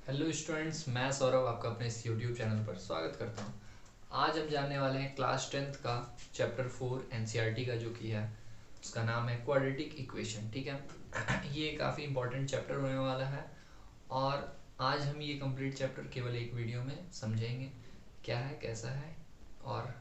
Hello students, मैं सौरभ आपका अपने इस यूट्यूब चैनल पर स्वागत करता हूं। आज हम जानने वाले हैं क्लास 10th का चैप्टर 4 एनसीईआरटी का, जो कि है उसका नाम है क्वाड्रेटिक इक्वेशन। ठीक है। ये काफ़ी इंपॉर्टेंट चैप्टर होने वाला है और आज हम ये कंप्लीट चैप्टर केवल एक वीडियो में समझेंगे क्या है, कैसा है। और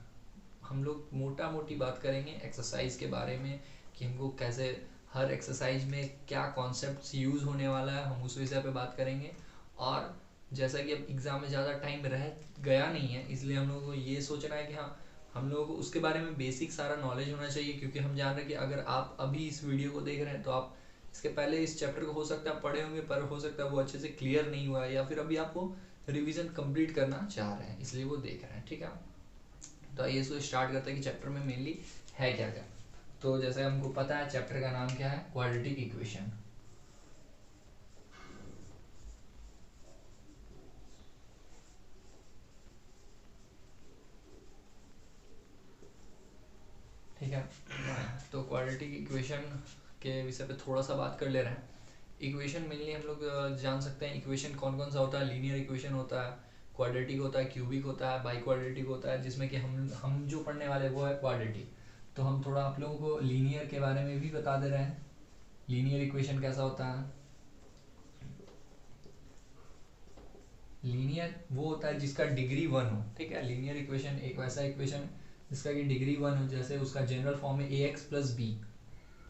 हम लोग मोटा मोटी बात करेंगे एक्सरसाइज के बारे में कि हमको कैसे हर एक्सरसाइज में क्या कॉन्सेप्ट्स यूज़ होने वाला है, हम उस विषय पे बात करेंगे। और जैसा कि अब एग्ज़ाम में ज़्यादा टाइम रह गया नहीं है, इसलिए हम लोगों को ये सोचना है कि हाँ, हम लोगों को उसके बारे में बेसिक सारा नॉलेज होना चाहिए, क्योंकि हम जान रहे हैं कि अगर आप अभी इस वीडियो को देख रहे हैं तो आप इसके पहले इस चैप्टर को हो सकता है पढ़े होंगे, पर हो सकता है वो अच्छे से क्लियर नहीं हुआ है, या फिर अभी आपको रिवीजन कंप्लीट करना चाह रहे हैं, इसलिए वो देख रहे हैं। ठीक है। तो आइए इसको स्टार्ट करते हैं कि चैप्टर में मेनली है क्या क्या। तो जैसे हमको पता है चैप्टर का नाम क्या है, क्वाड्रेटिक इक्वेशन। ठीक है। तो क्वाड्रेटिक इक्वेशन के विषय पे थोड़ा सा बात कर ले रहे हैं। इक्वेशन मेनली हम लोग जान सकते हैं इक्वेशन कौन कौन सा होता है। लीनियर इक्वेशन होता है, क्वाड्रेटिक होता है, क्यूबिक होता है, बाई क्वाड्रेटिक होता है, जिसमें कि हम जो पढ़ने वाले वो है क्वाड्रेटिक। तो हम थोड़ा आप लोगों को लीनियर के बारे में भी बता दे रहे हैं। लीनियर इक्वेशन कैसा होता है। लीनियर वो होता है जिसका डिग्री 1 हो। ठीक है। लीनियर इक्वेशन एक वैसा इक्वेशन है जिसका कि डिग्री 1 हो। जैसे उसका जनरल फॉर्म है ए एक्स प्लस बी,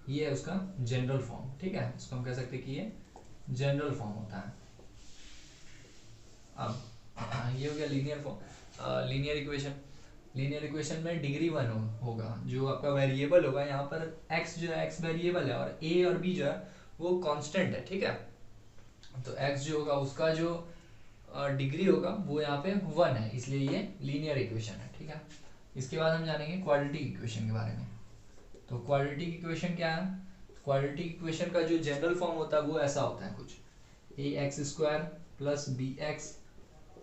ये है उसका जनरल फॉर्म। ठीक है। इसको हम कह सकते हैं कि ये जनरल फॉर्म होता है। अब ये हो गया linear form, linear equation. Linear equation में डिग्री 1 होगा। जो आपका वेरिएबल होगा यहाँ पर x, जो है x वेरिएबल है, और a और b जो है वो कांस्टेंट है। ठीक है। तो x जो होगा उसका जो डिग्री होगा वो यहाँ पे 1 है, इसलिए ये लीनियर इक्वेशन है। ठीक है। इसके बाद हम जानेंगे क्वाड्रेटिक इक्वेशन के बारे में। तो क्वाड्रेटिक इक्वेशन क्या है। क्वाड्रेटिक इक्वेशन का जो जनरल फॉर्म होता है वो ऐसा होता है कुछ, A X square plus B X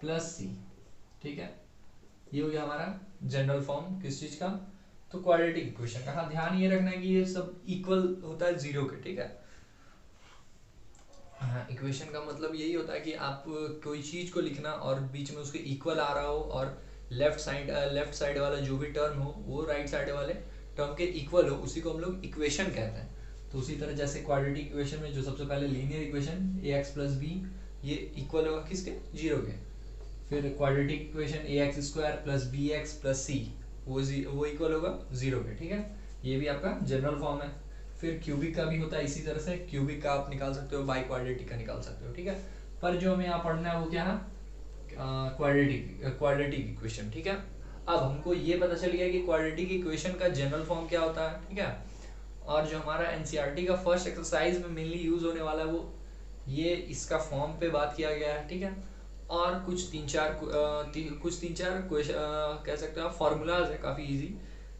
plus C. ठीक है। ये हो गया हमारा जनरल फॉर्म किस चीज का, तो क्वाड्रेटिक इक्वेशन का। हाँ, ध्यान ये रखना है कि ये सब इक्वल होता है जीरो के। ठीक है। हाँ, इक्वेशन का मतलब यही होता है कि आप कोई चीज को लिखना और बीच में उसके इक्वल आ रहा हो, और लेफ्ट साइड वाला जो भी टर्म हो वो राइट साइड वाले टर्म के इक्वल हो, उसी को हम लोग इक्वेशन कहते हैं। तो उसी तरह जैसे क्वाड्रेटिक इक्वेशन में जो सबसे पहले linear equation A X plus B, ये इक्वल होगा किसके, जीरो के। फिर quadratic equation A X square plus B X plus C, वो इक्वल होगा जीरो के। ठीक है। ये भी आपका जनरल फॉर्म है। फिर क्यूबिक का भी होता है इसी तरह से। क्यूबिक का आप निकाल सकते हो, बाई क्वाड्रेटिक का निकाल सकते हो। ठीक है। पर जो हमें यहाँ पढ़ना है वो क्या है, क्वाड्रेटिक इक्वेशन। ठीक है। अब हमको ये पता चल गया कि क्वाड्रेटिक इक्वेशन का जनरल फॉर्म क्या होता है। ठीक है। और जो हमारा एनसीईआरटी का फर्स्ट एक्सरसाइज में मेनली यूज होने वाला है वो ये इसका फॉर्म पे बात किया गया है। ठीक है। और कुछ तीन चार कह सकते हो आप फॉर्मूलाज है काफ़ी इजी,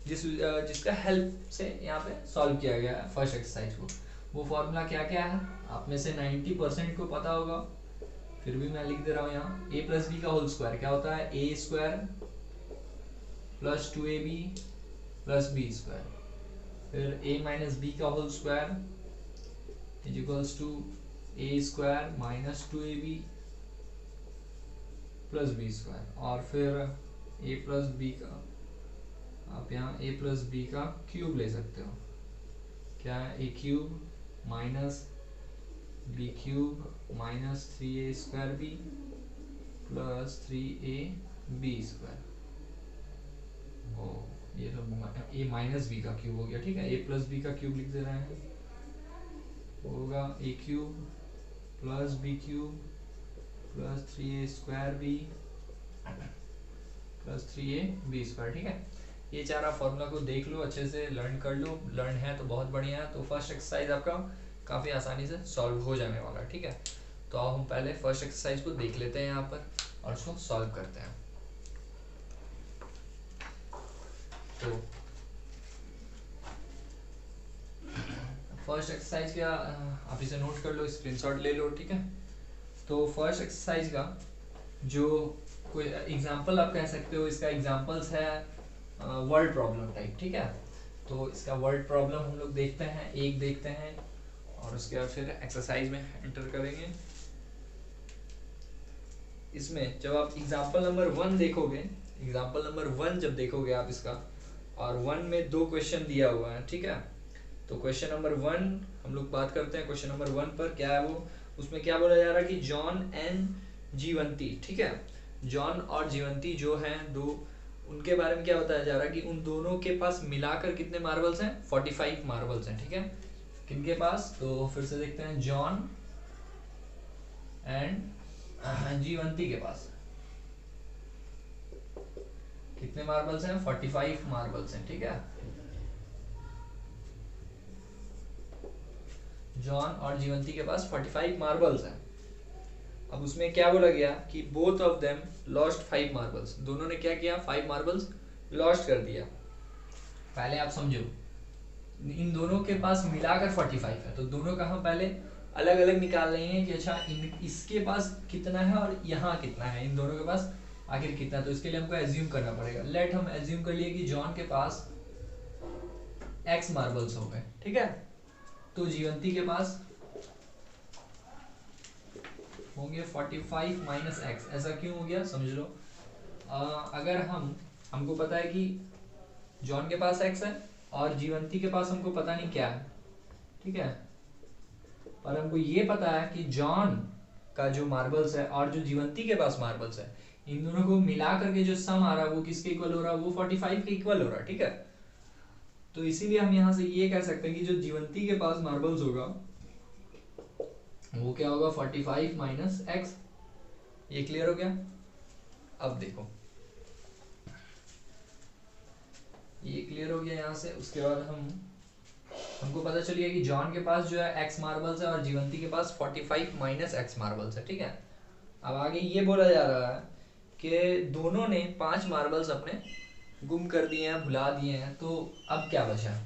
जिसका हेल्प से यहाँ पे सॉल्व किया गया है फर्स्ट एक्सरसाइज को। वो फॉर्मूला क्या क्या है, आप में से 90% को पता होगा, फिर भी मैं लिख दे रहा हूँ यहाँ। ए प्लस बी का होल स्क्वायर क्या होता है, A square plus 2ab plus B square. फिर ए माइनस बी का whole square is equals to A square minus 2ab plus B square. और फिर ए प्लस बी का, आप यहाँ ए प्लस बी का क्यूब ले सकते हो। क्या है, A cube minus B cube minus 3a square B plus 3ab square. ओ, ये तो ए माइनस बी का क्यूब हो गया। ठीक है। ए प्लस बी का क्यूब लिख दे रहे हैं, होगा A cube plus B cube plus 3a square B plus 3ab square. ठीक है। ये चार आप फॉर्मूला को देख लो, अच्छे से लर्न कर लो। लर्न है तो बहुत बढ़िया है। तो फर्स्ट एक्सरसाइज आपका काफ़ी आसानी से सॉल्व हो जाने वाला है। ठीक है। तो अब हम पहले फर्स्ट एक्सरसाइज को देख लेते हैं यहाँ पर और उसको सॉल्व करते हैं। तो फर्स्ट एक्सरसाइज का आप इसे नोट कर लो, स्क्रीनशॉट ले लो। ठीक है। तो फर्स्ट एक्सरसाइज का जो कोई एग्जाम्पल आप कह सकते हो, इसका एग्जाम्पल्स है वर्ड प्रॉब्लम टाइप। ठीक है। तो इसका वर्ड प्रॉब्लम हम लोग देखते हैं, एक देखते हैं और उसके बाद फिर एक्सरसाइज में एंटर करेंगे। इसमें जब आप एग्जाम्पल नंबर 1 देखोगे, एग्जाम्पल नंबर 1 जब देखोगे आप इसका, और 1 में 2 क्वेश्चन दिया हुआ है, ठीक है। तो क्वेश्चन नंबर 1 हम लोग बात करते हैं। क्वेश्चन नंबर 1 पर क्या है वो, उसमें क्या बोला जा रहा है कि जॉन एंड जीवंती, ठीक है। जॉन और जीवंती जो हैं दो, उनके बारे में क्या बताया जा रहा है कि उन दोनों के पास मिलाकर कितने मार्बल्स हैं, 45 मार्बल्स हैं, ठीक है। किनके पास, तो फिर से देखते हैं, जॉन एंड जीवंती के पास कितने मार्बल्स हैं, 45 मार्बल्स हैं, ठीक है। जॉन और जीवंती के पास 45 मार्बल्स हैं। अब उसमें क्या बोला गया कि both of them lost 5 marbles, दोनों ने क्या किया, 5 मार्बल्स लॉस्ट कर दिया। पहले आप समझो, इन दोनों के पास मिलाकर 45 है, तो दोनों का हम पहले अलग अलग निकाल रहे हैं कि अच्छा इसके पास कितना है और यहाँ कितना है, इन दोनों के पास आखिर कितना। तो इसके लिए हमको एज्यूम करना पड़ेगा। लेट हम एज्यूम कर लिए कि जॉन के पास x मार्बल्स हो गए, ठीक है। तो जीवंती के पास होंगे 45 माइनस एक्स। ऐसा क्यों हो गया, समझ लो। अगर हमको पता है कि जॉन के पास x है और जीवंती के पास हमको पता नहीं क्या है, ठीक है, पर हमको ये पता है कि जॉन का जो मार्बल्स है और जो जीवंती के पास मार्बल्स है, इन दोनों को मिला करके जो सम आ रहा है वो किसके इक्वल हो रहा है, वो 45 के इक्वल हो रहा है, ठीक है। तो इसीलिए हम यहाँ से ये कह सकते हैं कि जो जीवंती के पास मार्बल्स होगा वो क्या होगा, 45 माइनस एक्स। ये क्लियर हो गया। अब देखो, ये क्लियर हो गया यहाँ से। उसके बाद हमको पता चल गया कि जॉन के पास जो है x मार्बल्स है और जीवंती के पास 45 माइनस एक्स मार्बल्स है, ठीक है। अब आगे ये बोला जा रहा है कि दोनों ने 5 मार्बल्स अपने गुम कर दिए हैं, भुला दिए हैं, तो अब क्या बचा।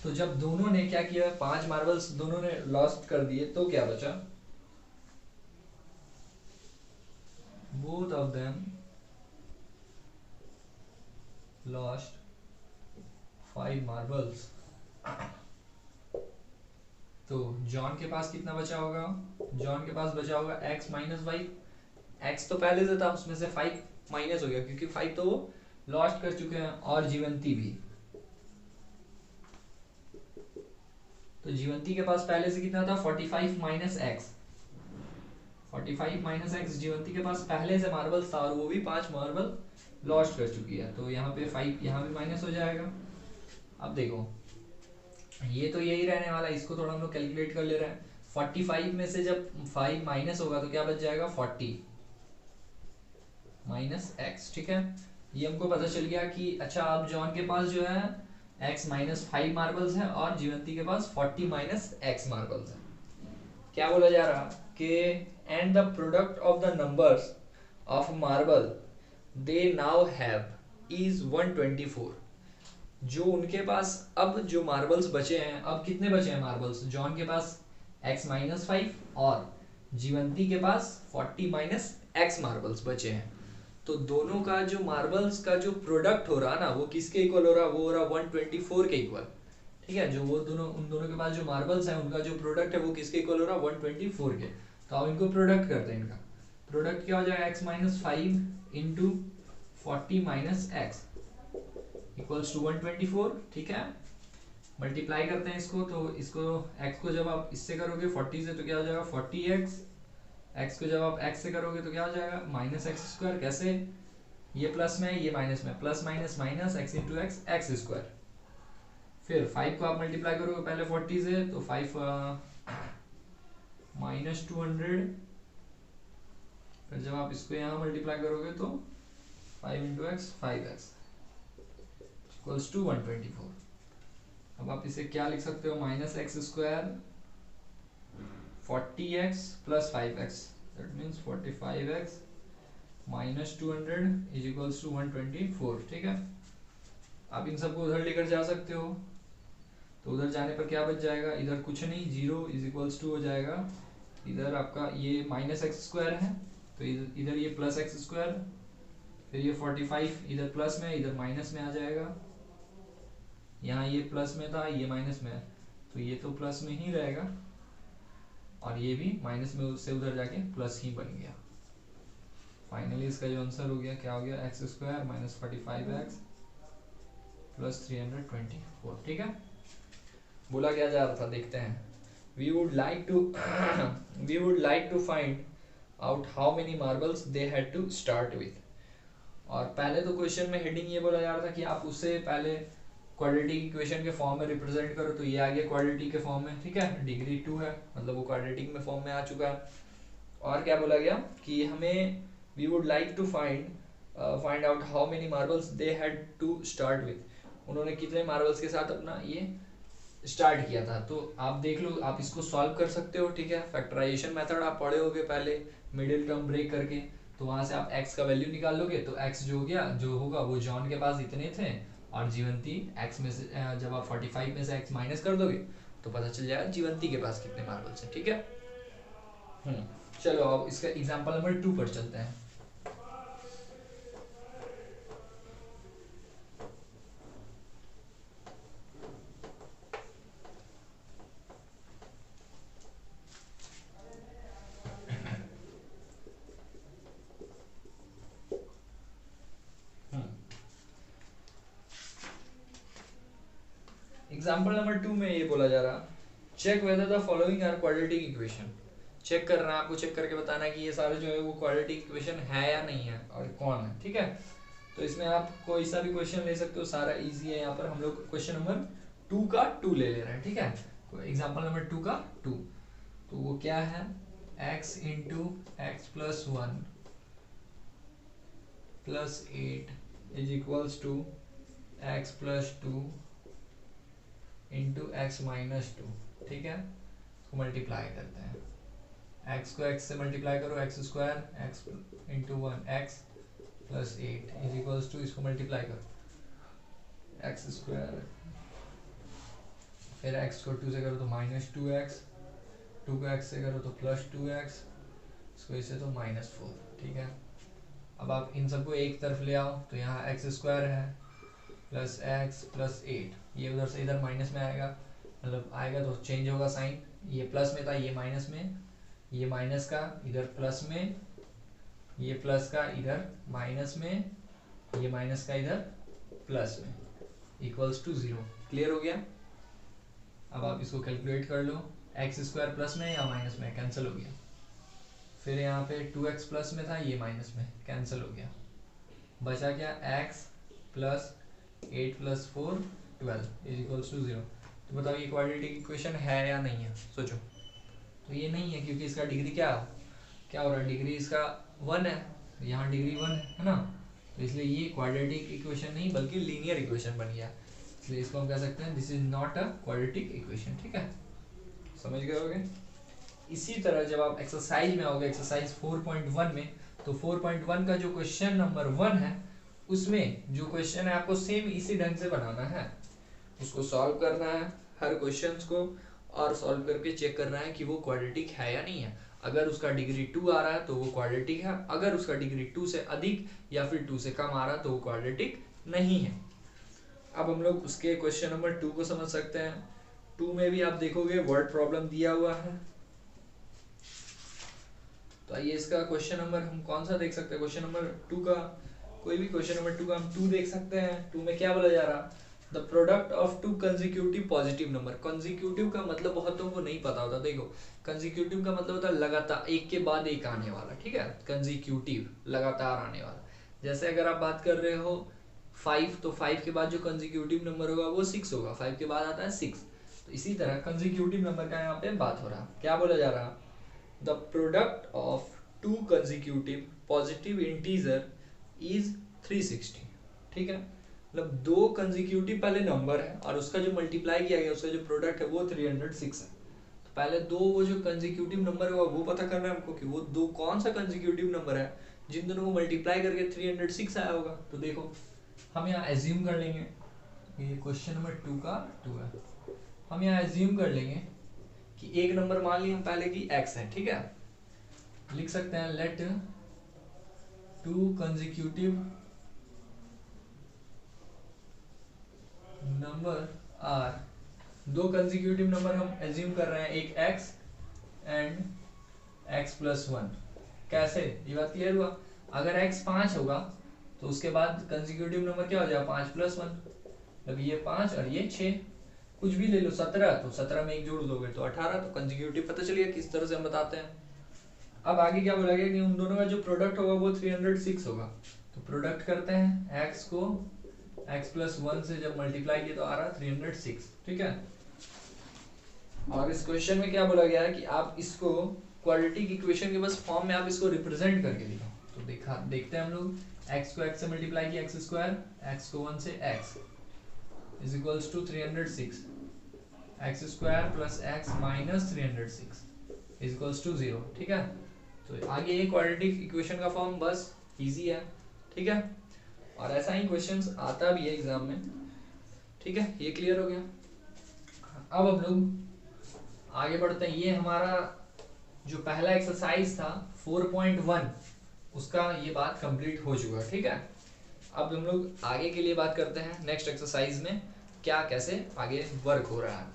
तो जब दोनों ने क्या किया, 5 मार्बल्स दोनों ने लॉस्ट कर दिए, तो क्या बचा, both of them lost 5 marbles। तो जॉन के पास कितना बचा होगा, जॉन के पास बचा होगा x माइनस 5। x तो पहले से था, उसमें से 5 माइनस हो गया क्योंकि 5 तो वो लॉस्ट कर चुके हैं, और जीवंती भी। तो जीवंती के पास पहले से कितना था, 45 माइनस एक्स। 45 माइनस एक्स जीवंती के पास पहले से मार्बल्स था और वो भी 5 मार्बल लॉस्ट कर चुकी है, तो यहाँ पे 5 यहाँ भी माइनस हो जाएगा। अब देखो, ये तो यही रहने वाला है, इसको थोड़ा हम लोग कैलकुलेट कर ले रहे हैं। 45 में से जब 5 माइनस होगा तो क्या बच जाएगा, 40 माइनस एक्स, ठीक है। ये हमको पता चल गया कि अच्छा अब जॉन के पास जो है x माइनस 5 मार्बल्स है और जीवंती के पास 40 माइनस एक्स मार्बल्स है। क्या बोला जा रहा कि and the product of the numbers of marble they now have is 124। जो उनके पास अब जो मार्बल्स बचे हैं, अब कितने बचे हैं मार्बल्स, जॉन के पास x माइनस 5 और जीवंती के पास 40 माइनस एक्स मार्बल्स बचे हैं। तो दोनों का जो मार्बल्स का जो प्रोडक्ट हो रहा ना, वो किसके इक्वल हो रहा, वो हो रहा 124 के इक्वल, ठीक है। जो वो दोनों, उन दोनों के पास जो मार्बल्स हैं उनका जो प्रोडक्ट है वो किसके इक्वल हो रहा, 124 के। तो अब इनको प्रोडक्ट करते हैं, इनका प्रोडक्ट क्या हो जाएगा, x minus 5 into 40 minus x equals to 124, ठीक है। मल्टीप्लाई करते हैं इसको, तो इसको x को जब आप इससे करोगे 40 से तो क्या हो जाएगा 40x, x को जब आप x से करोगे तो क्या हो जाएगा माइनस एक्स स्क्वायर। कैसे, ये प्लस में ये माइनस में, plus minus minus x into x, x square. फिर 5 को आप मल्टीप्लाई करोगे पहले 40 से, तो 5 माइनस 200, फिर जब आप इसको यहाँ मल्टीप्लाई करोगे तो 5 into x 5x equals to 124। अब आप इसे क्या लिख सकते हो, minus x square 40x plus 5x, that means 45x minus 200 is equals to 124, ठीक है। आप इन सबको उधर लेकर जा सकते हो, तो उधर जाने पर क्या बच जाएगा, इधर कुछ नहीं, 0 इज इक्वल्स टू हो जाएगा, इधर आपका ये माइनस एक्स स्क्वायर है तो इधर ये प्लस एक्स स्क्वायर, फिर ये 45 इधर प्लस में इधर माइनस में आ जाएगा, यहाँ ये प्लस में था ये माइनस में है, तो ये तो प्लस में ही रहेगा और ये भी माइनस में उससे उधर जाके प्लस ही बन गया। फाइनली इसका जो आंसर हो गया क्या हो गया, x square minus 45x plus 324। ठीक है, बोला क्या जा रहा था देखते हैं। We would like to we would like to find out how many marbles they had to start with. और पहले तो क्वेश्चन में हेडिंग ये बोला जा रहा था कि आप उससे पहले क्वाड्रेटिक इक्वेशन के फॉर्म में रिप्रेजेंट करो, तो ये आ गया क्वाड्रेटिक के फॉर्म में। ठीक है, डिग्री 2 है मतलब वो क्वाड्रेटिक में फॉर्म में आ चुका है। और क्या बोला गया कि हमें we would like to find out how many marbles they had to start with. उन्होंने कितने मार्बल्स के साथ अपना ये स्टार्ट किया था। तो आप देख लो, आप इसको सॉल्व कर सकते हो। ठीक है, फैक्टराइजेशन मेथड आप पढ़े होगे पहले, मिडिल टर्म ब्रेक करके। तो वहां से आप x का वैल्यू निकाल लोगे, तो x जो हो गया जो होगा वो जॉन के पास इतने थे, और जीवंती x में से जब आप 45 में से x माइनस कर दोगे तो पता चल जाएगा जीवंती के पास कितने मार्बल्स हैं। ठीक है, चलो अब इसका एग्जांपल नंबर 2 पर चलते हैं। एग्जाम्पल नंबर 2 में ये बोला जा रहा, check whether the following are quadratic equation. Check कर रहा है, आपको चेक करके बताना है कि ये सारे जो है वो क्वाड्रेटिक इक्वेशन है या नहीं है और कौन है। ठीक है, तो इसमें आप कोई सा भी क्वेश्चन ले सकते हो, सारा इजी है। यहाँ पर हम लोग क्वेश्चन नंबर 2 का 2 ले रहे हैं। ठीक है, एग्जाम्पल नंबर 2 का 2, तो वो क्या है, x into x plus 1 plus 8 is equals to x plus 2 into x minus 2। ठीक है, इसको मल्टीप्लाई करते हैं, x को x से मल्टीप्लाई करो, x square x into 1 x plus 8 is equals to, इसको मल्टीप्लाई करो एक्स स्क्वायर, फिर x को 2 से करो तो माइनस 2x, 2 को x से करो तो प्लस 2x, इसको इससे तो माइनस 4। ठीक है, अब आप इन सबको एक तरफ ले आओ, तो यहाँ एक्स स्क्वायर है प्लस एक्स प्लस 8, ये उधर से इधर माइनस में आएगा, मतलब आएगा तो चेंज होगा साइन, ये प्लस में था ये माइनस में, ये माइनस का इधर प्लस में, ये प्लस का इधर माइनस में, ये माइनस का इधर प्लस में, इक्वल्स टू 0। क्लियर हो गया। अब आप इसको कैलकुलेट कर लो, एक्स स्क्वायर प्लस में या माइनस में, कैंसिल हो गया। फिर यहाँ पे 2x प्लस में था, ये माइनस में, कैंसिल हो गया। बचा क्या, x plus 8 plus 4 12 is equals to 0। तो बताओ ये क्वाड्रेटिक इक्वेशन है या नहीं है, सोचो। तो ये नहीं है, क्योंकि इसका डिग्री क्या हो रहा है, डिग्री इसका 1 है, यहाँ डिग्री 1 है ना, तो इसलिए ये क्वाड्रेटिक इक्वेशन नहीं बल्कि लीनियर इक्वेशन बन गया। इसलिए इसको हम कह सकते हैं this is not a quadratic equation. ठीक है, समझ गए होगे। इसी तरह जब आप एक्सरसाइज में आओगे, एक्सरसाइज 4.1 में, तो 4.1 का जो क्वेश्चन नंबर 1 है, उसमें जो क्वेश्चन है आपको सेम इसी ढंग से बनाना है, उसको सॉल्व करना है हर क्वेश्चंस को, और सॉल्व करके चेक करना है कि वो क्वाड्रेटिक है या नहीं है। अगर उसका डिग्री 2 आ रहा है तो वो क्वाड्रेटिक है, अगर उसका डिग्री 2 से अधिक या फिर 2 से कम आ रहा है तो वो क्वाड्रेटिक नहीं है। अब हम लोग उसके क्वेश्चन नंबर 2 को समझ सकते हैं। 2 में भी आप देखोगे वर्ड प्रॉब्लम दिया हुआ है, तो आइए इसका क्वेश्चन नंबर हम कौन सा देख सकते हैं, क्वेश्चन नंबर 2 का कोई भी क्वेश्चन नंबर 2 का हम 2 देख सकते हैं। 2 में क्या बोला जा रहा, the product of 2 consecutive positive number. Consecutive का मतलब बहुतों को नहीं पता होता। देखो, कंसेक्यूटिव का मतलब होता है लगातार, एक के बाद एक आने वाला। ठीक है, कंसेक्यूटिव लगातार आने वाला। जैसे अगर आप बात कर रहे हो 5, तो 5 के बाद जो कंसेक्यूटिव नंबर होगा वो 6 होगा, 5 के बाद आता है 6। तो इसी तरह कंसेक्यूटिव नंबर का यहाँ पे बात हो रहा। क्या बोला जा रहा, the product of 2 consecutive positive integer is 360। ठीक है, मतलब 2 कंसेक्यूटिव पहले नंबर है और उसका जो मल्टीप्लाई किया गया, उसका जो प्रोडक्ट है वो 306 है। तो पहले 2 वो जो कंसेक्यूटिव नंबर होगा वो पता करना है हमको कि वो 2 कौन सा कंसेक्यूटिव नंबर है जिन दोनों को मल्टीप्लाई करके 306 आया होगा। तो देखो, हम यहाँ एज्यूम कर लेंगे, ये क्वेश्चन नंबर 2 का 2 है, हम यहाँ एज्यूम कर लेंगे कि एक नंबर मान लिया हम पहले कि x है। ठीक है, लिख सकते हैं let 2 consecutive number are, 2 consecutive number हम एज्यूम कर रहे हैं, एक x एंड x प्लस 1। कैसे, ये बात क्लियर हुआ। अगर x 5 होगा तो उसके बाद कंसेक्यूटिव नंबर क्या हो जाएगा 5 + 1, मतलब ये 5 और ये 6, कुछ भी ले लो 17, तो 17 में एक जोड़ दोगे तो 18, तो कंसेक्यूटिव पता चलिए किस तरह से हम बताते हैं। अब आगे क्या बोला गया कि उन दोनों का जो प्रोडक्ट होगा वो 306 होगा, तो प्रोडक्ट करते हैं, x को x + 1 से जब मल्टीप्लाई किया तो आ रहा 306, ठीक है। और इस क्वेश्चन में क्या बोला गया है कि आप इसको क्वाड्रेटिक इक्वेशन के बस फॉर्म में आप इसको रिप्रेजेंट करके दिखाओ। तो देखते हैं हम लोग, x को x से मल्टीप्लाई किया x², x को 1 से x = 306, x² + x - 306 = 0, ठीक है। तो आगे ये क्वाड्रेटिक इक्वेशन का फॉर्म बस इजी है, ठीक है। और ऐसा ही क्वेश्चंस आता भी है एग्जाम में, ठीक है। ये क्लियर हो गया। अब हम लोग आगे बढ़ते हैं। ये हमारा जो पहला एक्सरसाइज था 4.1, उसका ये बात कंप्लीट हो चुका है, ठीक है। अब हम लोग आगे के लिए बात करते हैं, नेक्स्ट एक्सरसाइज में क्या कैसे आगे वर्क हो रहा है।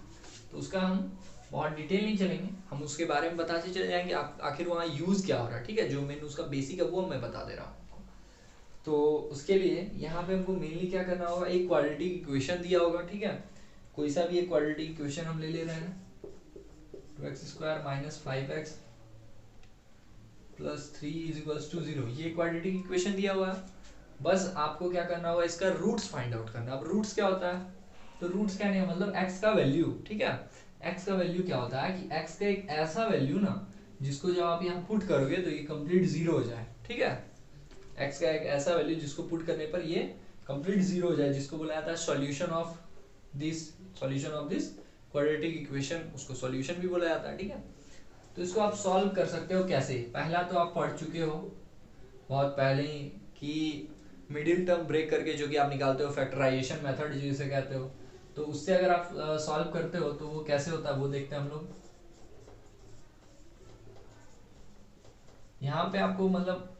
तो उसका हम बहुत डिटेल नहीं चलेंगे, हम उसके बारे में बताते चले जाएंगे आखिर वहाँ यूज क्या हो रहा है, ठीक है। जो मैंने उसका बेसिक है वो मैं बता दे रहा हूँ। तो उसके लिए यहाँ पे हमको मेनली क्या करना होगा, एक क्वाड्रेटिक इक्वेशन दिया होगा, ठीक है। कोई सा भी एक क्वाड्रेटिक इक्वेशन हम ले रहे हैं, 2x² - 5x + 3 = 0, ये क्वाड्रेटिक इक्वेशन दिया हुआ है। बस आपको क्या करना होगा, इसका रूट्स फाइंड आउट करना। अब रूट्स क्या होता है, तो रूट्स क्या नहीं है, मतलब x का वैल्यू, ठीक है। x का वैल्यू क्या होता है कि x का एक ऐसा वैल्यू ना जिसको जब आप यहाँ पुट करोगे तो ये कंप्लीट 0 हो जाए, ठीक है। x का एक ऐसा वैल्यू जिसको पुट करने पर ये कंप्लीट 0 हो जाए, जिसको बोला जाता है solution of this quadratic equation, उसको सॉल्यूशन भी बोला जाता है, ठीक है। तो इसको आप सॉल्व कर सकते हो कैसे। पहला तो आप पढ़ चुके हो बहुत पहले ही कि मिडिल टर्म ब्रेक करके जो कि आप निकालते हो फैक्टराइजेशन मेथड जिसे कहते हो, तो उससे अगर आप सॉल्व करते हो तो वो कैसे होता है वो देखते हैं हम लोग। यहाँ पे आपको मतलब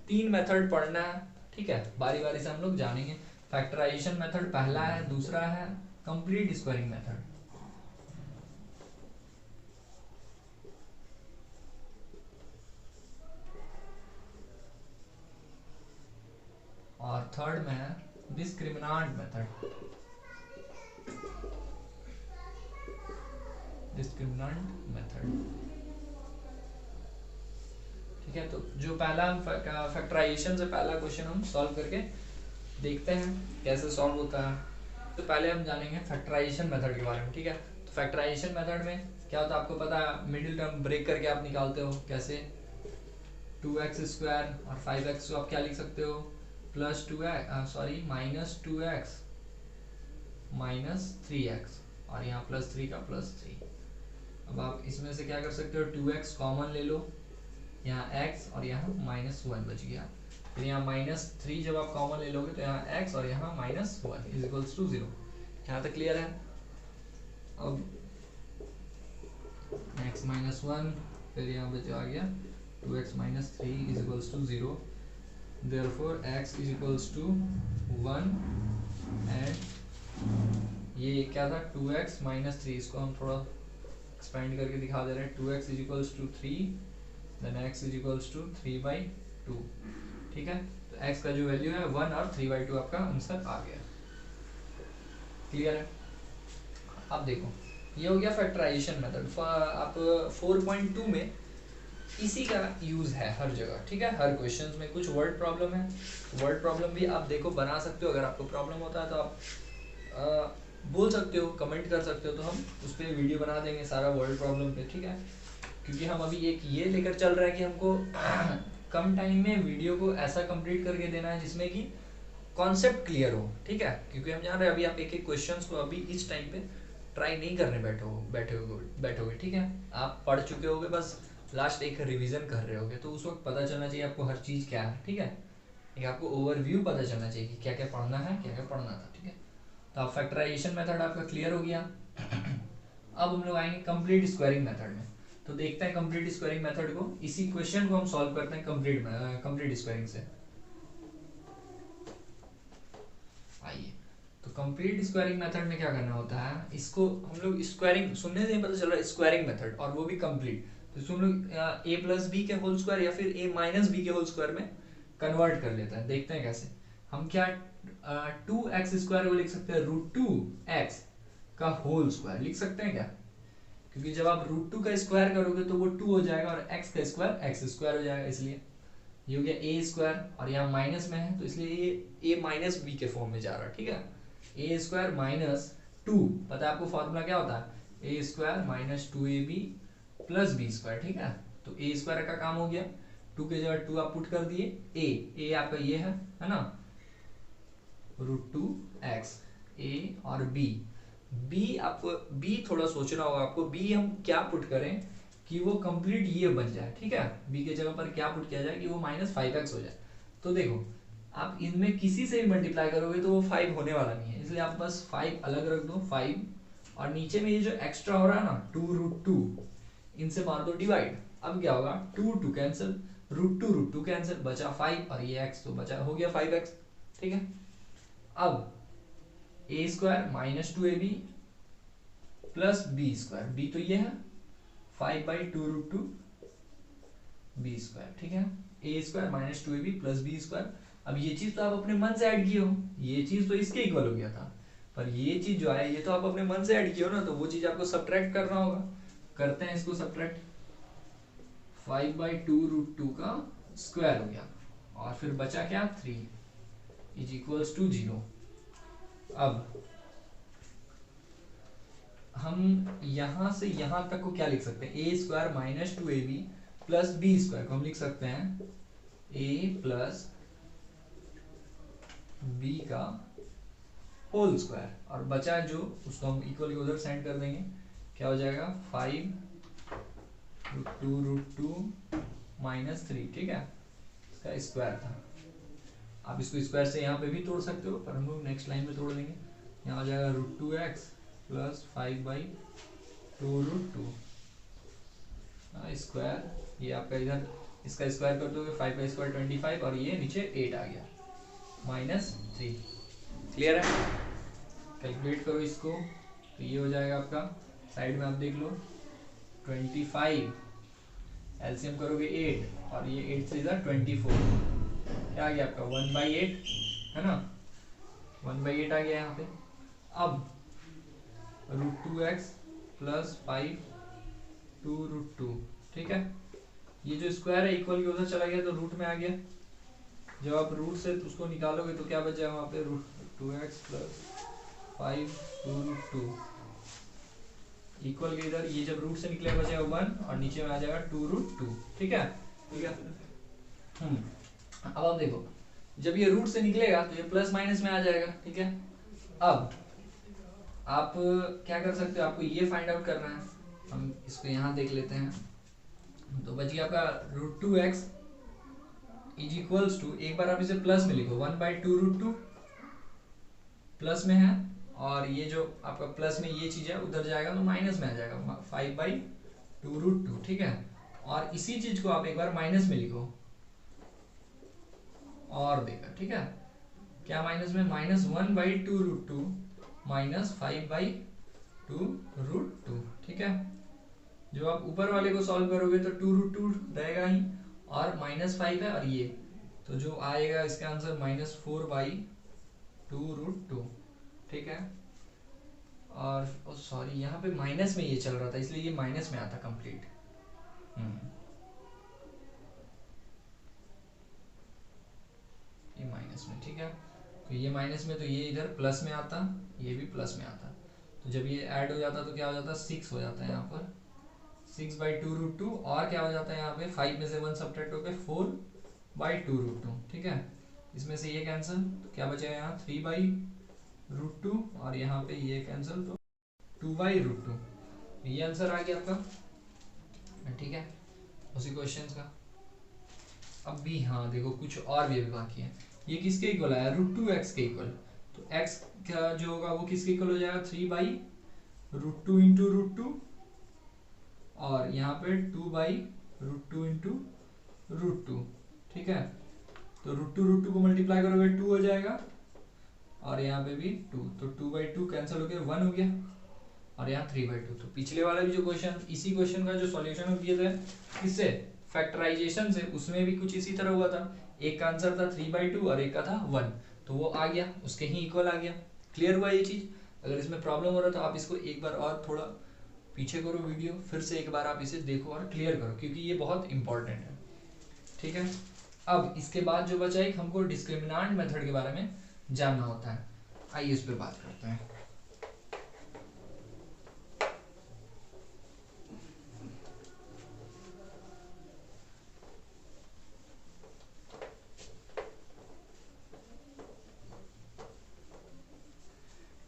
3 मेथड पढ़ना है, ठीक है। बारी बारी से हम लोग जानेंगे। फैक्टराइजेशन मेथड पहला है, दूसरा है कंप्लीट स्क्वायरिंग मेथड, और थर्ड में है डिस्क्रिमिनेंट मेथड, ठीक है। तो जो पहला फैक्टराइजेशन से पहला क्वेश्चन हम सॉल्व करके देखते हैं कैसे सॉल्व होता है। तो पहले हम जानेंगे फैक्टराइजेशन मेथड के बारे में, ठीक है। तो फैक्टराइजेशन मेथड में क्या होता है आपको पता है, मिडिल टर्म ब्रेक करके आप निकालते हो कैसे, 2x² और 5x को आप क्या लिख सकते हो, -2x - 3x, और यहाँ +3 का +3। अब आप इसमें से क्या कर सकते हो, 2x कॉमन ले लो, यहाँ x और यहाँ -1 बच गया। फिर यहाँ -3 जब आप कॉमन ले लोगे तो यहाँ x और यहाँ -1 = 0। यहाँ तक क्लियर है। अब x - 1, फिर यहाँ बचा गया 2x - 3 = 0, therefore x = 1, एंड ये क्या था 2x - 3, इसको हम थोड़ा एक्सपेंड करके दिखा दे रहे हैं, 2x = 3, then x = 3/2, ठीक है। तो x का जो वैल्यू है 1 और 3/2 आपका आंसर आ गया, क्लियर है। अब देखो ये हो गया फैक्टराइजेशन मेथड। आप 4.2 में इसी का यूज है हर जगह, ठीक है। हर क्वेश्चंस में कुछ वर्ड प्रॉब्लम है, वर्ड प्रॉब्लम भी आप देखो बना सकते हो। अगर आपको प्रॉब्लम होता है तो आप बोल सकते हो, कमेंट कर सकते हो, तो हम उस पर वीडियो बना देंगे सारा वर्ड प्रॉब्लम पे, ठीक है। क्योंकि हम अभी एक ये लेकर चल रहे हैं कि हमको कम टाइम में वीडियो को ऐसा कंप्लीट करके देना है जिसमें कि कॉन्सेप्ट क्लियर हो, ठीक है। क्योंकि हम जान रहे हैं अभी आप एक एक क्वेश्चंस को अभी इस टाइम पे ट्राई नहीं करने बैठोगे, ठीक है। आप पढ़ चुके होगे, बस लास्ट एक रिवीजन कर रहे होगे, तो उस वक्त पता चलना चाहिए आपको हर चीज़ क्या है, ठीक है। एक आपको ओवरव्यू पता चलना चाहिए कि क्या क्या पढ़ना है, क्या क्या पढ़ना था, ठीक है। तो आप फैक्टराइजेशन मेथड आपका क्लियर हो गया। अब हम लोग आएंगे कंप्लीट स्क्वायरिंग मेथड में। तो देखते हैं कंप्लीट स्क्वायरिंग मेथड को, इसी क्वेश्चन को हम सॉल्व करते हैं कंप्लीट स्क्वायरिंग से। आइए, तो कंप्लीट स्क्वायरिंग मेथड में क्या करना होता है, इसको हम लोग स्क्वायरिंग सुनने से ही पता चल रहा है, स्क्वायरिंग मेथड, और वो भी कंप्लीट। तो इसको हम लोग a + b के होल स्क्वायर या फिर a - b के होल स्क्वायर में कन्वर्ट कर लेते हैं, देखते हैं कैसे। हम क्या 2x² को लिख सकते हैं √2x का होल स्क्वायर लिख सकते हैं क्या, क्योंकि जब आप √2 का स्क्वायर करोगे तो वो 2 हो जाएगा और x का स्क्वायर x² हो जाएगा, इसलिए ये हो गया a² और यहाँ माइनस में है तो इसलिए ये a माइनस बी के फॉर्म में जा रहा है, ठीक है। a² माइनस 2, पता है आपको फॉर्मूला क्या होता है, a² minus 2ab plus b², ठीक है। तो a² का काम हो गया, 2 के जगह 2 आप पुट कर दिए, a आपका ये है ना, √2x a और b आपको b थोड़ा सोचना होगा आपको, b हम क्या पुट करें कि वो कंप्लीट ये बन जाए, ठीक है। b के जगह पर क्या पुट किया जाए कि वो -5x हो जाए। तो देखो आप इनमें किसी से भी मल्टीप्लाई करोगे तो वो 5 होने वाला नहीं है, इसलिए आप बस 5 अलग रख दो 5, और नीचे में ये जो एक्स्ट्रा हो रहा है ना 2√2, इनसे मार दो डिवाइड। अब क्या होगा 2 कैंसिल, √2 कैंसिल, बचा 5 और ये x तो बचा हो गया 5x, ठीक है। अब a² minus 2ab plus b², b तो ये है 5/2√2 b², ठीक है। a² minus 2ab plus b²। अब ये चीज तो आप अपने मन से ऐड किए हो, ये चीज तो इसके इक्वल हो गया था, पर ये चीज जो है ये तो आप अपने मन से ऐड किए हो ना, तो वो चीज आपको सब्ट्रैक्ट करना होगा। करते हैं इसको सब्ट्रैक्ट, 5/2√2 का स्क्वायर हो गया और फिर बचा क्या 3 इज इक्वल्स टू 0। अब हम यहां से यहां तक को क्या लिख सकते हैं, a² minus 2ab plus b² को हम लिख सकते हैं a प्लस b का होल स्क्वायर, और बचा जो उसको हम इक्वल उधर सेंड कर देंगे, क्या हो जाएगा 5√2√2 माइनस 3, ठीक है, इसका स्क्वायर था। आप इसको स्क्वायर से यहाँ पे भी तोड़ सकते हो, पर हम लोग नेक्स्ट लाइन में तोड़ देंगे। यहाँ हो जाएगा √2x प्लस 5/2√2 स्क्वायर, ये आपका इधर इसका स्क्वायर कर दोगे 5/2 25 और ये नीचे 8 आ गया -3। क्लियर है, कैलकुलेट करो इसको, तो ये हो जाएगा आपका, साइड में आप देख लो 25, एलसीएम करोगे 8 और ये 8 से इधर 24, क्या आ गया आपका 1/8, है ना, 1/8 आ गया यहाँ पे। अब √2x प्लस 5/2√2, ठीक है, ये जो स्क्वायर है इक्वल के उधर चला गया तो रूट में आ गया, जब आप रूट से उसको निकालोगे तो क्या बचा वहाँ पे √2x प्लस 5/2√2 इक्वल के इधर, ये जब रूट से निकलेगा बचेगा 1 और नीचे में आ जाएगा 2√2, ठीक है। ठीक है, अब आप देखो जब ये रूट से निकलेगा तो ये प्लस माइनस में आ जाएगा, ठीक है। अब आप क्या कर सकते हो, आपको ये फाइंड आउट करना है, हम इसको यहाँ देख लेते हैं, तो बच गया आपका √2x इज इक्वल्स टू, एक बार आप इसे प्लस में लिखो 1/2√2 प्लस में है, और ये जो आपका प्लस में ये चीज है उधर जाएगा तो माइनस में आ जाएगा 5/2√2, ठीक है। और इसी चीज को आप एक बार माइनस में लिखो और देखा, ठीक है, क्या माइनस में -1/2√2 माइनस 5/2√2, ठीक है। जो आप ऊपर वाले को सॉल्व करोगे तो 2√2 रहेगा ही और -5 है, और ये तो जो आएगा इसका आंसर -4/2√2, ठीक है। और सॉरी यहाँ पे माइनस में ये चल रहा था इसलिए ये माइनस में आता कंप्लीट, ये माइनस में, ठीक है। तो ये माइनस में तो ये इधर प्लस में आता, ये भी प्लस में आता, तो जब ये ऐड हो जाता तो क्या हो जाता 6 हो जाता है यहाँ पर 6/2√2, और क्या हो जाता है यहाँ पे 5 में से 1 सब्ट्रैक्ट होकर 4/2√2, ठीक है। इसमें से ये कैंसिल तो क्या बचेगा यहाँ 3/√2 और यहाँ पे ये कैंसिल तो 2/√2, ये आंसर आ गया आपका, ठीक है, उसी क्वेश्चन का। अब भी हाँ देखो कुछ और भी अभी बाकी है, ये किसके इक्वल आया √2x के इक्वल, तो x का जो होगा वो किसके इक्वल हो जाएगा 3/√2 इंटू √2 और यहाँ पे 2/√2 इंटू √2, ठीक है। तो √2 को मल्टीप्लाई करोगे 2 हो जाएगा और यहाँ पे भी 2, तो 2/2 कैंसिल हो गया 1 हो गया और यहाँ 3/2। तो पिछले वाला भी जो क्वेश्चन, इसी क्वेश्चन का जो सॉल्यूशन हम दिए थे किससे फैक्टराइजेशन से उसमें भी कुछ इसी तरह हुआ था, एक का आंसर था 3/2 और एक का था 1, तो वो आ गया, उसके ही इक्वल आ गया। क्लियर हुआ ये चीज? अगर इसमें प्रॉब्लम हो रहा है तो आप इसको एक बार और थोड़ा पीछे करो वीडियो, फिर से एक बार आप इसे देखो और क्लियर करो, क्योंकि ये बहुत इंपॉर्टेंट है। ठीक है, अब इसके बाद जो बचा एक हमको डिस्क्रिमिनांट मेथड के बारे में जानना होता है, आइए इस पर बात करते हैं।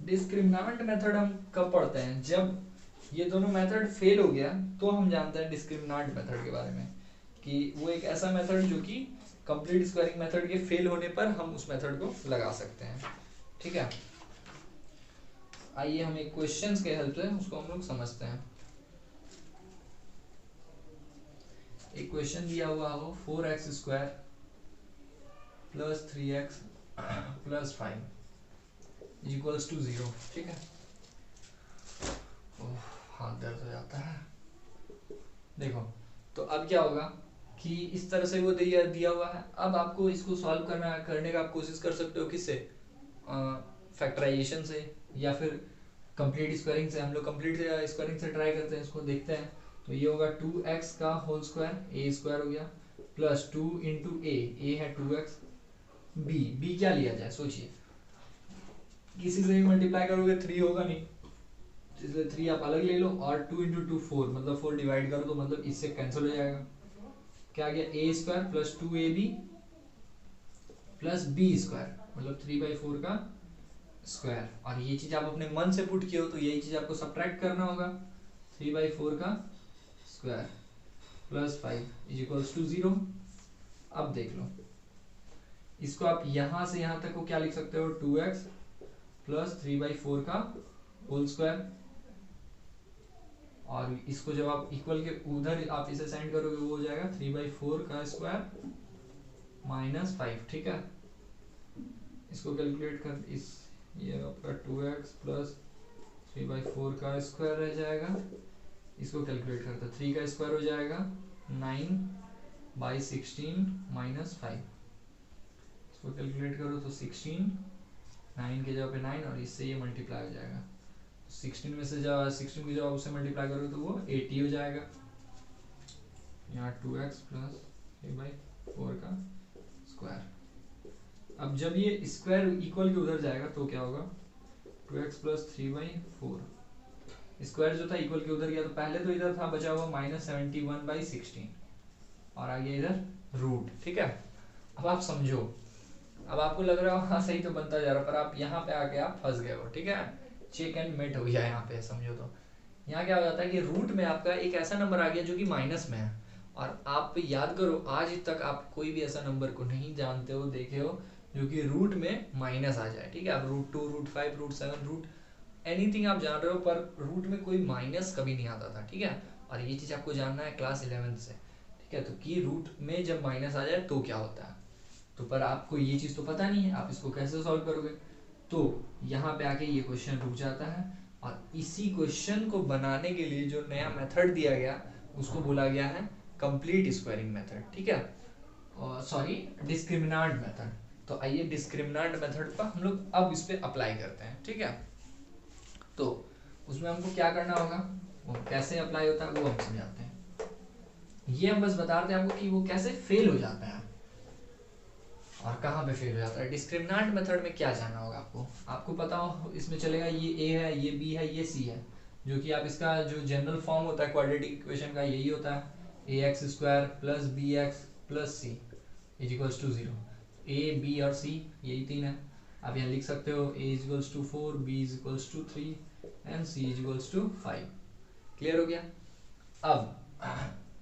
डिस्क्रिमिनांट मेथड हम कब पढ़ते हैं? जब ये दोनों मेथड फेल हो गया तो हम जानते हैं डिस्क्रिमिनांट मेथड के बारे में, कि वो एक ऐसा मेथड जो कि कंप्लीट स्क्वायरिंग मेथड के फेल होने पर हम उस मेथड को लगा सकते हैं। ठीक है, आइए हम एक क्वेश्चंस के हेल्प से उसको हम लोग समझते हैं। एक क्वेश्चन दिया हुआ हो 4x² + 3x + 5 = 0। ठीक है, हाथ दर्द हो जाता है। देखो, तो अब क्या होगा कि इस तरह से वो दिया हुआ है। अब आपको इसको सॉल्व करने का आप कोशिश कर सकते हो, किससे? फैक्टराइजेशन से या फिर कंप्लीट स्क्वायरिंग से। हम लोग कंप्लीट स्क्वायरिंग से ट्राई करते हैं, इसको देखते हैं। तो ये होगा 2x का होल स्क्वायर, a² हो गया, प्लस 2 इंटू a है 2x, b क्या लिया जाए सोचिए, किसी से भी मल्टीप्लाई करोगे 3 होगा नहीं, इसलिए 3 आप अलग ले लो, और 2 इंटू 2 4, मतलब 4 डिवाइड करो तो मतलब इससे कैंसिल हो जाएगा। क्या आ गया? a² plus 2ab plus b², मतलब 3/4 का स्क्वायर। और ये चीज आप अपने मन से पुट किए हो तो यही चीज आपको सब्ट्रैक्ट करना होगा, 3/4 का स्क्वायर प्लस 5 = 0। अब देख लो, इसको आप यहां से यहां तक को क्या लिख सकते हो? 2x प्लस 3/4 का होल स्क्वायर, और इसको जब आप इक्वल के उधर आप इसे साइन करोगे वो हो जाएगा 3/4 का स्क्वायर माइनस 5। ठीक है, इसको कैलकुलेट कर, इस ये आपका 2x प्लस 3/4 का स्क्वायर रह जाएगा, इसको कैलकुलेट करते 3 का स्क्वायर हो जाएगा 9/16 माइनस 5, इसको कैलकुलेट करो तो 16, 9 के जगह पे 9 और इससे ये मल्टीप्लाई हो जाएगा, 16 में से जब 16 की जब उससे मल्टीप्लाई करोगे तो वो 80 हो जाएगा। यहाँ 2x प्लस 3/4 का स्क्वायर। अब जब ये स्क्वायर इक्वल के उधर जाएगा तो क्या होगा? 2x प्लस 3/4, स्क्वायर जो था इक्वल के उधर गया तो पहले तो इधर था बचा हुआ -71/16 और आ गया इधर रूट। ठीक है, अब आप समझो, अब आपको लग रहा हो हाँ सही तो बनता जा रहा, पर आप यहाँ पे आके आप फंस गए हो। ठीक है, चेक एंड मेट हो गया यहाँ पे, समझो तो। यहाँ क्या हो जाता है कि रूट में आपका एक ऐसा नंबर आ गया जो कि माइनस में है, और आप याद करो आज तक आप कोई भी ऐसा नंबर को नहीं जानते हो, देखे हो जो कि रूट में माइनस आ जाए। ठीक है, आप √2, √5, √7, रूट एनीथिंग आप जान रहे हो, पर रूट में कोई माइनस कभी नहीं आता था। ठीक है, और ये चीज आपको जानना है क्लास 11th से। ठीक है, तो कि रूट में जब माइनस आ जाए तो क्या होता है, तो पर आपको ये चीज तो पता नहीं है, आप इसको कैसे सॉल्व करोगे? तो यहाँ पे आके ये क्वेश्चन रुक जाता है, और इसी क्वेश्चन को बनाने के लिए जो नया मेथड दिया गया उसको बोला गया है कंप्लीट स्क्वायरिंग मेथड। ठीक है, सॉरी डिस्क्रिमिनांट मेथड। तो आइए डिस्क्रिमिनांट मेथड का हम लोग अब इस पे अप्लाई करते हैं। ठीक है, तो उसमें हमको क्या करना होगा, वो कैसे अप्लाई होता है वो हम समझाते हैं। ये हम बस बताते हैं आपको कि वो कैसे फेल हो जाता है और कहाँ पे फेल हो जाता है। डिस्क्रिमिनांट मेथड में क्या जानना होगा आपको पता हो इसमें चलेगा, ये a है, ये b है, ये c है, जो कि आप इसका जो जनरल फॉर्म होता है क्वाड्रेटिक इक्वेशन का यही होता है, ax² plus bx plus c = 0। a b और c यही तीन है, आप यहाँ लिख सकते हो a = 4, b = 3 and c = 5। Clear हो गया? अब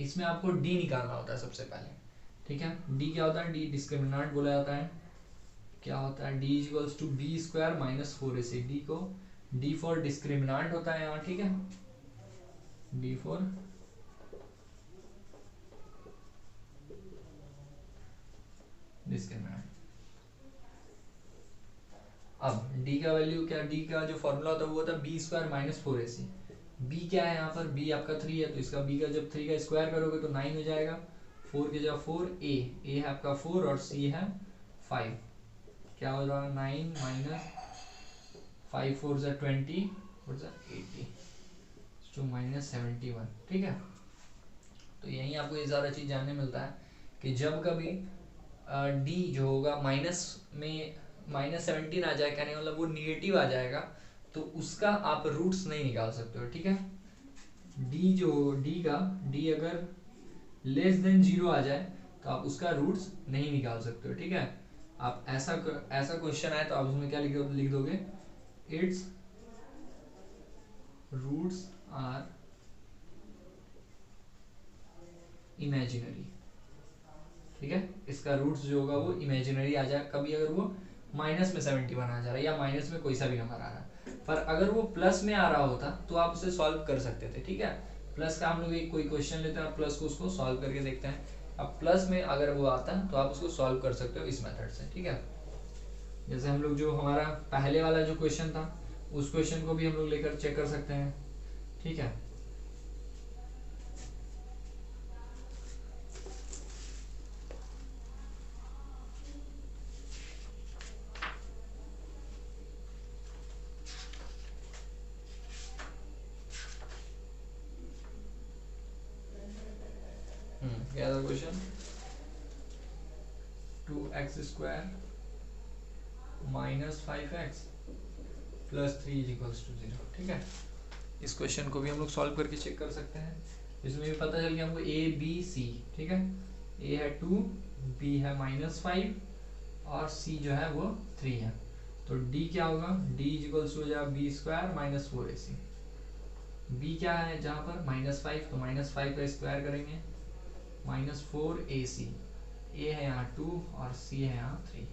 इसमें आपको d निकालना होता है सबसे पहले। ठीक है, d क्या होता है? d डिस्क्रिमिनांट बोला जाता है। क्या होता है? d = b² minus 4ac, d को d फॉर डिस्क्रिमिनांट होता है यहाँ। ठीक है, d फॉर डिस्क्रिमिनांट। अब d का वैल्यू क्या, d का जो फॉर्मूला होता है वो होता है b² माइनस 4ac। b क्या है यहाँ पर? b आपका 3 है, तो इसका b का जब 3 का स्क्वायर करोगे तो 9 हो जाएगा, 4 की जगह 4, ए है आपका 4 और सी है 5, क्या हो रहा है 9 माइनस 5 4 ज़ा 20 4 ज़ा 80 टू माइनस 71, ठीक है। तो यही आपको ये ज़्यादा चीज़ जानने मिलता है कि जब कभी डी जो होगा माइनस में -17 आ जाए, कहने मतलब वो निगेटिव आ जाएगा, तो उसका आप रूट्स नहीं निकाल सकते हो, ठीक है। डी जो डी अगर लेस देन 0 आ जाए तो आप उसका रूट्स नहीं निकाल सकते हो, ठीक है। आप ऐसा क्वेश्चन आए तो आप उसमें क्या लिख दोगे, इट्स रूट्स आर इमेजिनरी, ठीक है। इसका रूट्स जो होगा वो इमेजिनरी आ जाए, कभी अगर वो माइनस में 71 आ जा रहा है या माइनस में कोई सा भी नंबर आ रहा है। पर अगर वो प्लस में आ रहा होता तो आप उसे सॉल्व कर सकते थे, ठीक है। प्लस का हम लोग एक कोई क्वेश्चन लेते हैं, प्लस को उसको सॉल्व करके देखते हैं। अब प्लस में अगर वो आता है तो आप उसको सॉल्व कर सकते हो इस मेथड से, ठीक है। जैसे हम लोग जो हमारा पहले वाला जो क्वेश्चन था उस क्वेश्चन को भी हम लोग लेकर चेक कर सकते हैं, ठीक है। क्या था question, 2x² minus 5x plus 3 = 0, ठीक है। इस क्वेश्चन को भी हम लोग सॉल्व करके चेक कर सकते हैं। इसमें भी पता चल गया हमको ए बी सी, ठीक है। ए है 2, बी है -5 और सी जो है वो 3 है। तो डी क्या होगा, डी = हो जाएगा b² - 4ac। बी क्या है जहाँ पर -5, तो -5 का स्क्वायर करेंगे -4ac। ए है यहाँ 2 और सी है यहाँ 3,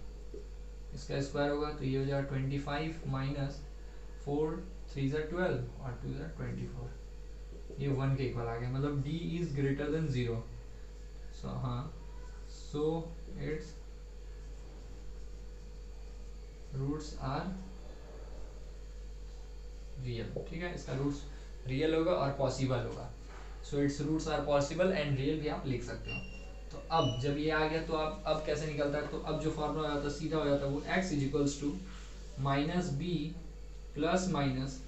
इसका स्क्वायर होगा तो ये हो जाएगा 25 माइनस 4 3 ज़ा 12 और 2 ज़ा 24, ये 1 के इक्वल आ गया, मतलब d is greater than 0। So हाँ, so its roots are real, ठीक है। इसका रूट्स रियल होगा और पॉसिबल होगा। So its roots are possible and real भी आप लिख सकते हो। तो अब जब ये आ गया तो आप अब कैसे निकलता है, तो अब जो फॉर्मूला हो जाता है सीधा हो जाता है वो x = -b plus minus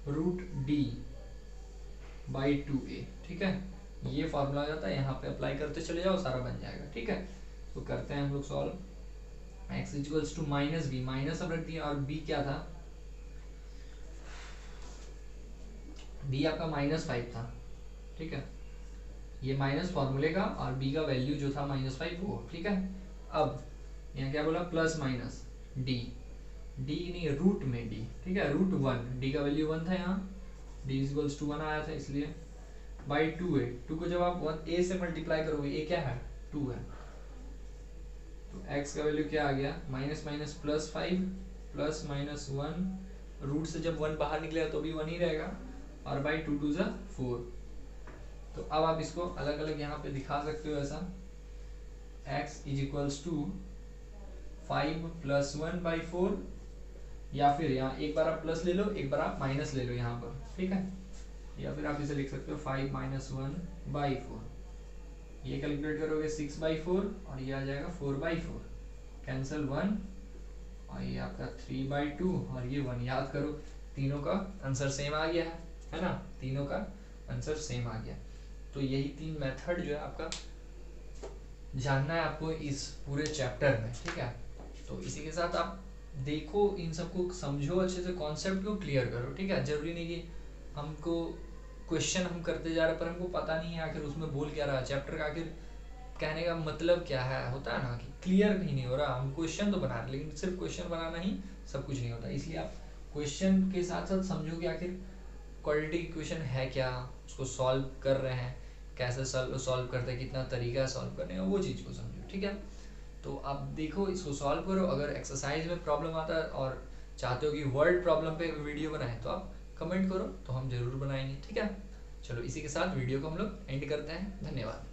√d/2a, ठीक है। ये फॉर्मूला आ जाता है, यहाँ पे अप्लाई करते चले जाओ, सारा बन जाएगा, ठीक है। तो करते हैं हम लोग सॉल्व। x = -b, माइनस अब रख दिया, और b क्या था, b आपका -5 था, ठीक है। ये माइनस फॉर्मूले का और b का वैल्यू जो था -5 वो, ठीक है। अब यहाँ क्या बोला, प्लस माइनस d नहीं, रूट में d, ठीक है, √1, d का वैल्यू 1 था, यहाँ d = 1 आया था, इसलिए बाई 2a। 2 को जब आप a से मल्टीप्लाई करोगे, a क्या है 2 है, तो x का वैल्यू क्या आ गया, माइनस माइनस +5 प्लस -1, रूट से जब 1 बाहर निकलेगा तो भी 1 ही रहेगा, और बाई 2 2 ज़ा 4। तो अब आप इसको अलग अलग यहाँ पे दिखा सकते हो ऐसा, x = 5 + 1/4, या फिर यहाँ एक बार आप प्लस ले लो, एक बार आप माइनस ले लो यहाँ पर, ठीक है। या फिर आप इसे लिख सकते हो 5 - 1/4, ये कैलकुलेट करोगे 6/4 और ये आ जाएगा 4/4, कैंसिल 1, और ये आपका 3/2 और ये 1। याद करो तीनों का आंसर सेम आ गया है ना, तीनों का आंसर सेम आ गया। तो यही 3 मेथड जो है आपका जानना है आपको इस पूरे चैप्टर में, ठीक है। तो इसी के साथ आप देखो, इन सबको समझो अच्छे से, कॉन्सेप्ट को क्लियर करो, ठीक है। जरूरी नहीं कि हमको क्वेश्चन हम करते जा रहे पर हमको पता नहीं है आखिर उसमें बोल क्या रहा है, चैप्टर का आखिर कहने का मतलब क्या है, होता है ना कि क्लियर ही नहीं हो रहा। हम क्वेश्चन तो बना रहे, लेकिन सिर्फ क्वेश्चन बनाना ही सब कुछ नहीं होता। इसलिए आप क्वेश्चन के साथ साथ समझो कि आखिर क्वाड्रेटिक इक्वेशन है क्या, उसको सॉल्व कर रहे हैं, कैसे सॉल्व करते हैं, कितना तरीका है सॉल्व करने का, वो चीज़ को समझो, ठीक है। तो आप देखो, इसको सॉल्व करो। अगर एक्सरसाइज में प्रॉब्लम आता है और चाहते हो कि वर्ड प्रॉब्लम पे वीडियो बनाएं तो आप कमेंट करो, तो हम जरूर बनाएंगे, ठीक है। चलो इसी के साथ वीडियो को हम लोग एंड करते हैं। धन्यवाद।